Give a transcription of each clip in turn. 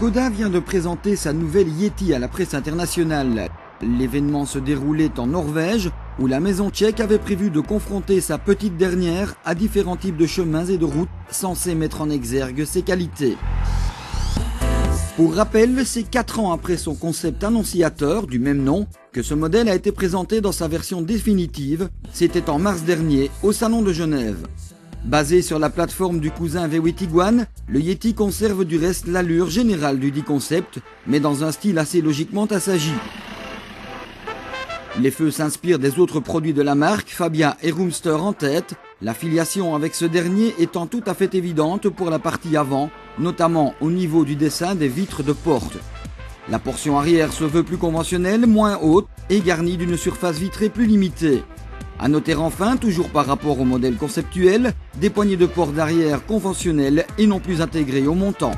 Skoda vient de présenter sa nouvelle Yeti à la presse internationale. L'événement se déroulait en Norvège, où la maison tchèque avait prévu de confronter sa petite dernière à différents types de chemins et de routes censés mettre en exergue ses qualités. Pour rappel, c'est 4 ans après son concept annonciateur du même nom que ce modèle a été présenté dans sa version définitive. C'était en mars dernier au Salon de Genève. Basé sur la plateforme du cousin V8 Tiguan, le Yeti conserve du reste l'allure générale du dit concept, mais dans un style assez logiquement assagi. Les feux s'inspirent des autres produits de la marque, Fabia et Roomster en tête, la filiation avec ce dernier étant tout à fait évidente pour la partie avant, notamment au niveau du dessin des vitres de porte. La portion arrière se veut plus conventionnelle, moins haute et garnie d'une surface vitrée plus limitée. A noter enfin, toujours par rapport au modèle conceptuel, des poignées de porte d'arrière conventionnelles et non plus intégrées au montant.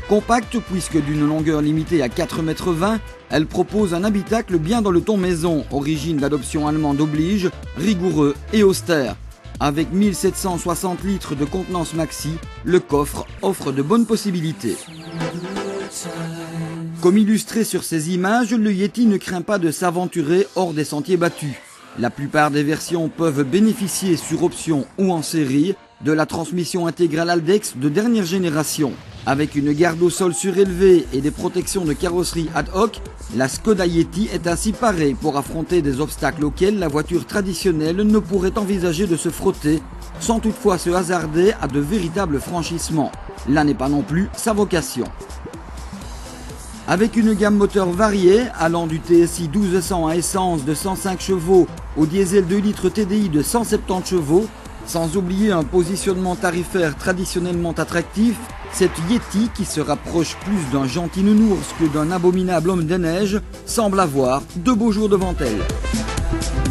Compacte puisque d'une longueur limitée à 4,20 m, elle propose un habitacle bien dans le ton maison, origine d'adoption allemande oblige, rigoureux et austère. Avec 1760 litres de contenance maxi, le coffre offre de bonnes possibilités. Comme illustré sur ces images, le Yeti ne craint pas de s'aventurer hors des sentiers battus. La plupart des versions peuvent bénéficier sur option ou en série de la transmission intégrale Haldex de dernière génération. Avec une garde au sol surélevée et des protections de carrosserie ad hoc, la Skoda Yeti est ainsi parée pour affronter des obstacles auxquels la voiture traditionnelle ne pourrait envisager de se frotter, sans toutefois se hasarder à de véritables franchissements. Là n'est pas non plus sa vocation. Avec une gamme moteur variée, allant du TSI 1200 à essence de 105 chevaux au diesel 2 litres TDI de 170 chevaux, sans oublier un positionnement tarifaire traditionnellement attractif, cette Yeti, qui se rapproche plus d'un gentil nounours que d'un abominable homme des neiges, semble avoir de beaux jours devant elle.